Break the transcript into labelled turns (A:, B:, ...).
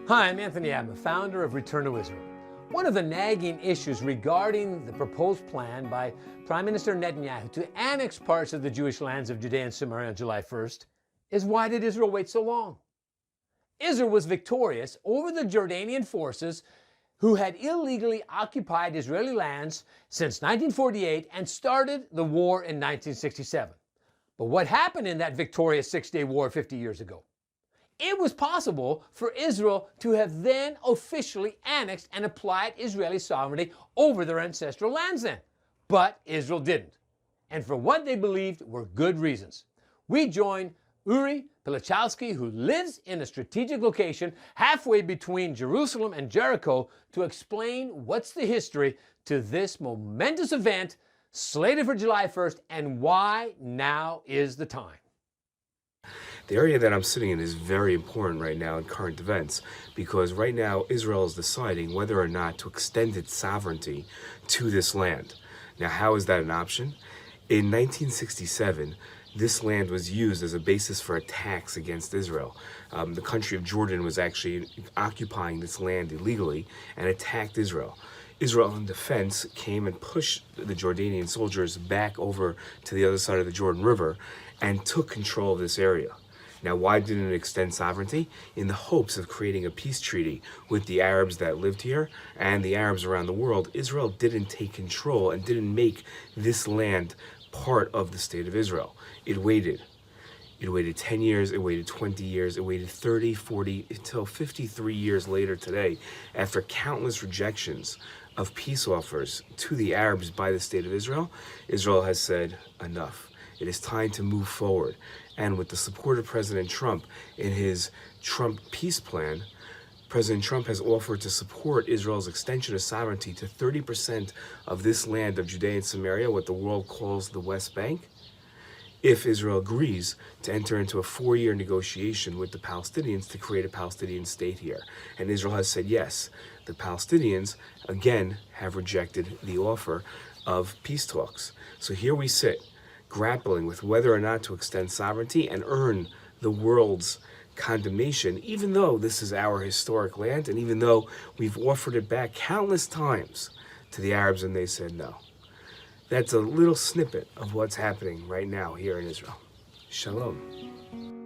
A: Hi, I'm Anthony Abba, founder of Return to Israel. One of the nagging issues regarding the proposed plan by Prime Minister Netanyahu to annex parts of the Jewish lands of Judea and Samaria on July 1st is why did Israel wait so long? Israel was victorious over the Jordanian forces who had illegally occupied Israeli lands since 1948 and started the war in 1967. But what happened in that victorious Six-Day War 50 years ago? It was possible for Israel to have then officially annexed and applied Israeli sovereignty over their ancestral lands then. But Israel didn't. And for what they believed were good reasons. We join Uri Pilichowski, who lives in a strategic location halfway between Jerusalem and Jericho, to explain what's the history to this momentous event slated for July 1st and why now is the time.
B: The area that I'm sitting in is very important right now in current events because right now Israel is deciding whether or not to extend its sovereignty to this land. Now, how is that an option? In 1967, this land was used as a basis for attacks against Israel. The country of Jordan was actually occupying this land illegally and attacked Israel. Israel in defense came and pushed the Jordanian soldiers back over to the other side of the Jordan River and took control of this area. Now, why didn't it extend sovereignty? In the hopes of creating a peace treaty with the Arabs that lived here and the Arabs around the world, Israel didn't take control and didn't make this land part of the state of Israel. It waited. It waited 10 years, it waited 20 years, it waited 30, 40, until 53 years later today, after countless rejections of peace offers to the Arabs by the state of Israel, Israel has said enough. It is time to move forward. And with the support of President Trump in his Trump peace plan, President Trump has offered to support Israel's extension of sovereignty to 30% of this land of Judea and Samaria, what the world calls the West Bank, if Israel agrees to enter into a 4-year negotiation with the Palestinians to create a Palestinian state here. And Israel has said yes. The Palestinians, again, have rejected the offer of peace talks. So here we sit, grappling with whether or not to extend sovereignty and earn the world's condemnation, even though this is our historic land and even though we've offered it back countless times to the Arabs and they said no. That's a little snippet of what's happening right now here in Israel. Shalom.